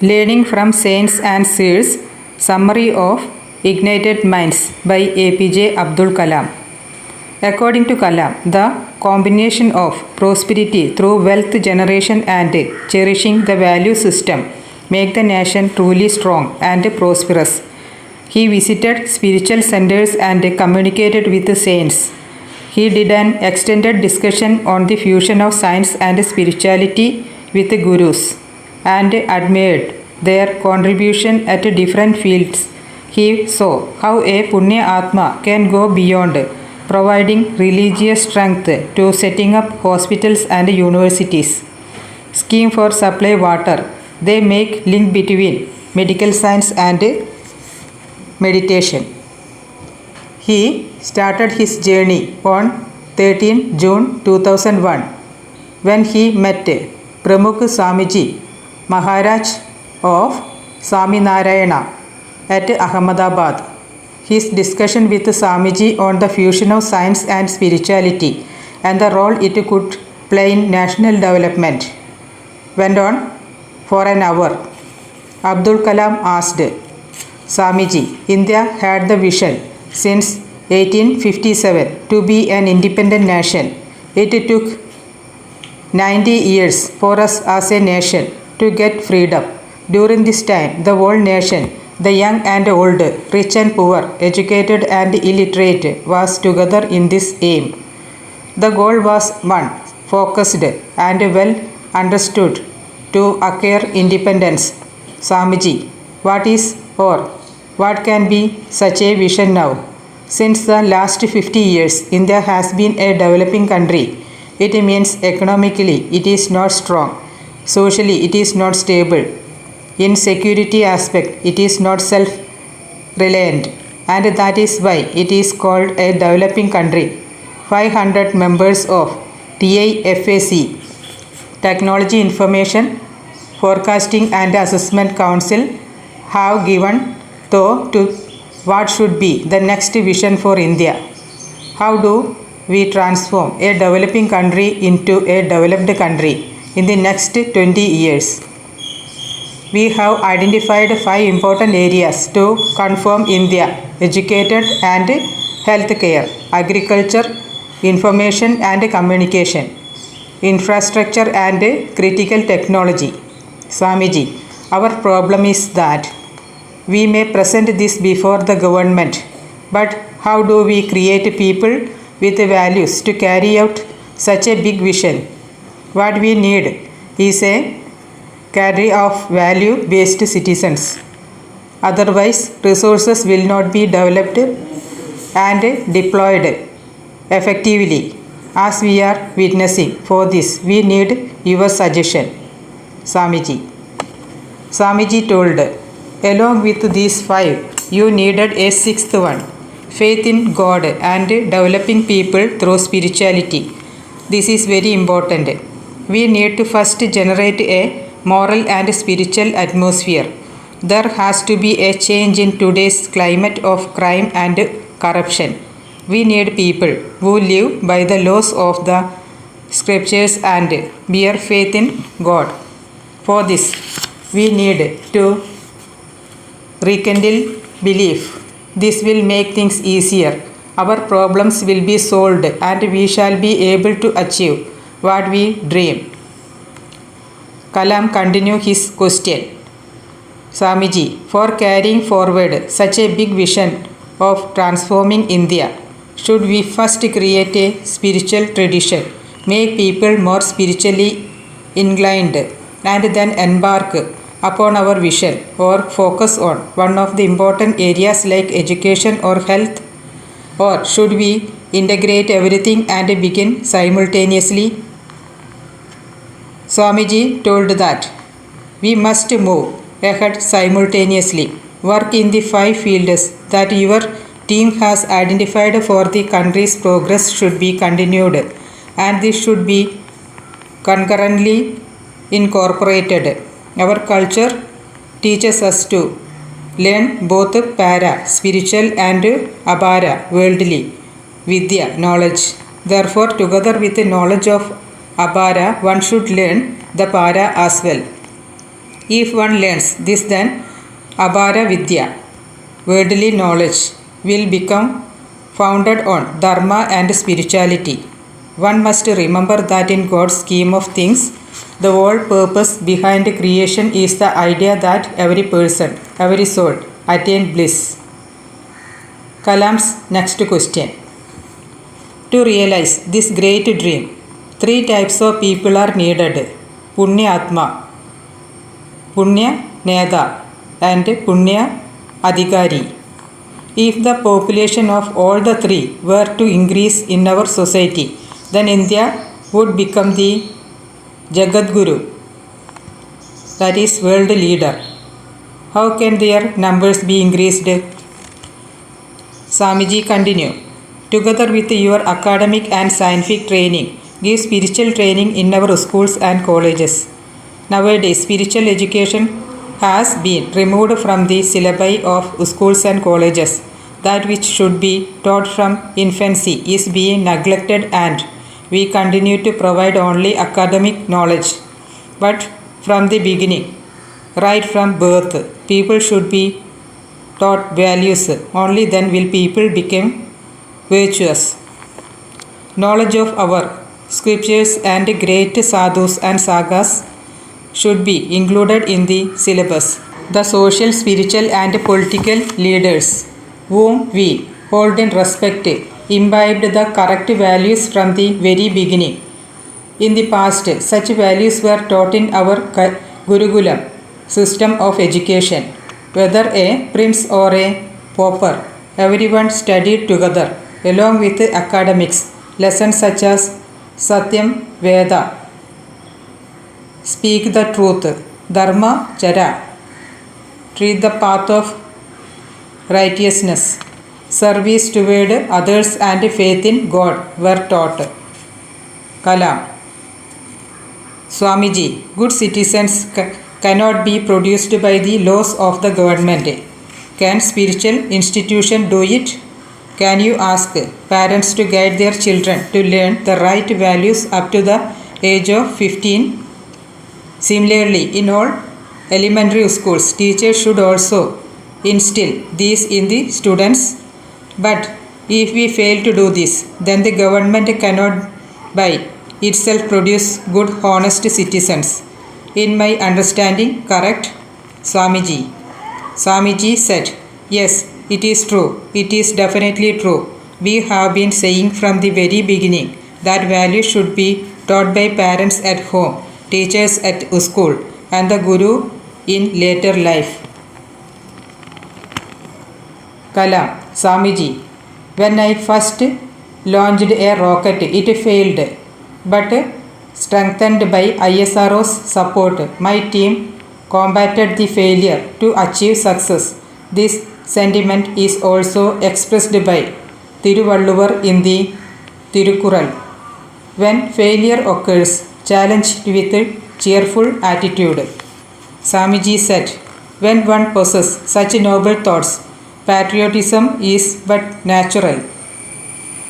Learning from Saints and Seers, Summary of Ignited Minds by A.P.J. Abdul Kalam. According to Kalam, the combination of prosperity through wealth generation and cherishing the value system make the nation truly strong and prosperous. He visited spiritual centers and communicated with the saints. He did an extended discussion on the fusion of science and spirituality with the gurus and admired their contribution at different fields. He saw how a Punya Atma can go beyond providing religious strength to setting up hospitals and universities. Scheme for supply water. They make link between medical science and meditation. He started his journey on 13 June 2001 when he met Pramukh Swamiji Maharaj of Swaminarayana at Ahmedabad. His discussion with Swamiji on the fusion of science and spirituality and the role it could play in national development went on for an hour. Abdul Kalam asked Swamiji, India had the vision since 1857 to be an independent nation. It took 90 years for us as a nation to get freedom. During this time, the whole nation, the young and old, rich and poor, educated and illiterate, was together in this aim. The goal was one, focused and well understood to acquire independence. Swamiji, what is or what can be such a vision now? Since the last 50 years, India has been a developing country. It means economically it is not strong. Socially, it is not stable. In security aspect, it is not self-reliant, and that is why it is called a developing country. 500 members of TIFAC, Technology Information Forecasting and Assessment Council, have given thought to what should be the next vision for India. How do we transform a developing country into a developed country in the next 20 years? We have identified 5 important areas to transform India: educated and healthcare, agriculture, information and communication, infrastructure and critical technology. Swamiji, our problem is that we may present this before the government, but how do we create people with values to carry out such a big vision? What we need is a cadre of value-based citizens. Otherwise, resources will not be developed and deployed effectively. As we are witnessing, for this, we need your suggestion. Swamiji. Swamiji told, along with these 5, you needed a 6th one, faith in God and developing people through spirituality. This is very important. We need to first generate a moral and spiritual atmosphere. There has to be a change in today's climate of crime and corruption. We need people who live by the laws of the scriptures and bear faith in God. For this, we need to rekindle belief. This will make things easier. Our problems will be solved and we shall be able to achieve what we dream. Kalam continued his question. Swamiji, for carrying forward such a big vision of transforming India, should we first create a spiritual tradition, make people more spiritually inclined, and then embark upon our vision, or focus on one of the important areas like education or health? Or should we integrate everything and begin simultaneously? Swamiji told that we must move ahead simultaneously, work in the 5 fields that your team has identified for the country's progress should be continued, and this should be concurrently incorporated. Our culture teaches us to learn both para, spiritual, and apara, worldly, vidya, knowledge. Therefore, together with the knowledge of apara, one should learn the para as well. If one learns this, then Abara Vidya, worldly knowledge, will become founded on dharma and spirituality. One must remember that in God's scheme of things, the whole purpose behind creation is the idea that every person, every soul, attain bliss. Kalam's next question. To realize this great dream, 3 types of people are needed: Punya Atma, Punya Neda, and Punya Adhikari. If the population of all the 3 were to increase in our society, then India would become the Jagadguru, that is, world leader. How can their numbers be increased? Swamiji continue. Together with your academic and scientific training, give spiritual training in our schools and colleges. Nowadays, spiritual education has been removed from the syllabi of schools and colleges. That which should be taught from infancy is being neglected, and we continue to provide only academic knowledge. But from the beginning, right from birth, people should be taught values. Only then will people become virtuous. Knowledge of our scriptures and great sadhus and sagas should be included in the syllabus. The social, spiritual and political leaders whom we hold in respect imbibed the correct values from the very beginning. In the past, such values were taught in our Gurukulam system of education. Whether a prince or a pauper, everyone studied together along with academics. Lessons such as Satyam Veda, speak the truth, Dharma Chara, treat the path of righteousness, service toward others and faith in God were taught. Kalam. Swamiji, good citizens cannot be produced by the laws of the government. Can spiritual institution do it? Can you ask parents to guide their children to learn the right values up to the age of 15? Similarly, in all elementary schools, teachers should also instill these in the students. But if we fail to do this, then the government cannot by itself produce good, honest citizens. In my understanding, correct? Swamiji. Swamiji said, yes, it is true. It is definitely true. We have been saying from the very beginning that values should be taught by parents at home, teachers at school, and the Guru in later life. Kalam. Swamiji, when I first launched a rocket, it failed. But strengthened by ISRO's support, my team combated the failure to achieve success. This sentiment is also expressed by Thiruvalluvar in the Thirukural. When failure occurs, challenge it with a cheerful attitude. Swamiji said, when one possesses such noble thoughts, patriotism is but natural.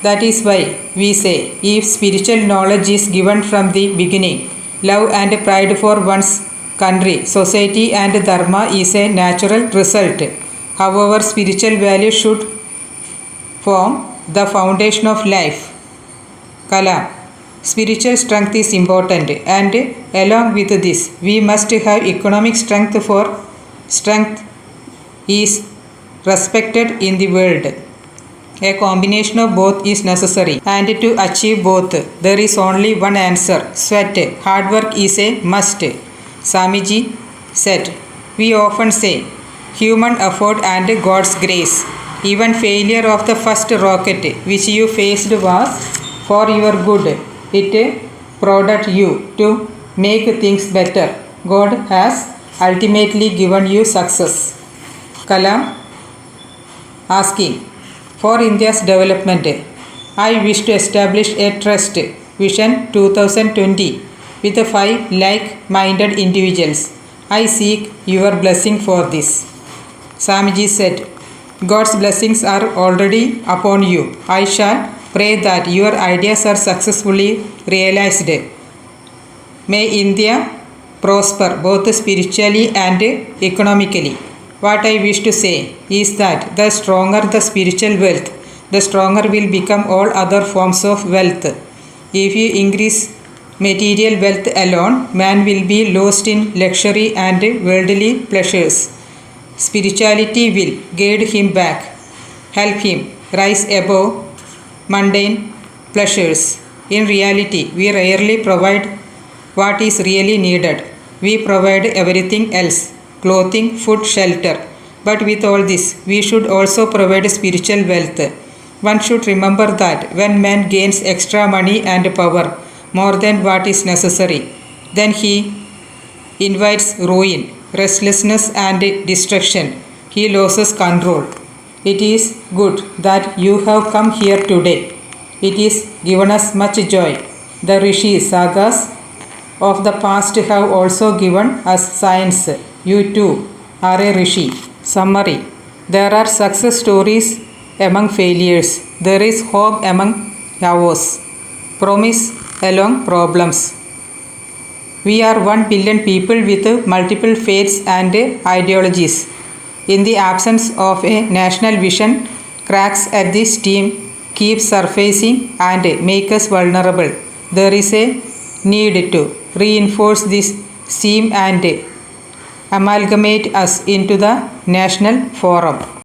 That is why we say, if spiritual knowledge is given from the beginning, love and pride for one's country, society and dharma is a natural result. However, spiritual values should form the foundation of life. Kalam. Spiritual strength is important, and along with this, we must have economic strength, for strength is respected in the world. A combination of both is necessary, and to achieve both, there is only one answer: sweat. Hard work is a must. Swamiji said, we often say human effort and God's grace. Even failure of the first rocket which you faced was for your good. It prodded you to make things better. God has ultimately given you success. Kalam asking, for India's development, I wish to establish a trust, Vision 2020, with 5 like-minded individuals. I seek your blessing for this. Swamiji said, God's blessings are already upon you. I shall pray that your ideas are successfully realized. May India prosper both spiritually and economically. What I wish to say is that the stronger the spiritual wealth, the stronger will become all other forms of wealth. If you increase material wealth alone, man will be lost in luxury and worldly pleasures. Spirituality will guide him back, help him rise above mundane pleasures. In reality, we rarely provide what is really needed. We provide everything else: clothing, food, shelter. But with all this, we should also provide spiritual wealth. One should remember that when man gains extra money and power, more than what is necessary, then he invites ruin, restlessness, and destruction. He loses control. It is good that you have come here today. It is given us much joy. The Rishi sagas of the past have also given us science. You too are a Rishi. Summary: there are success stories among failures. There is hope among heroes. Promise along problems. We are 1 billion people with multiple faiths and ideologies. In the absence of a national vision, cracks at the seam keep surfacing and make us vulnerable. There is a need to reinforce this seam and amalgamate us into the national forum.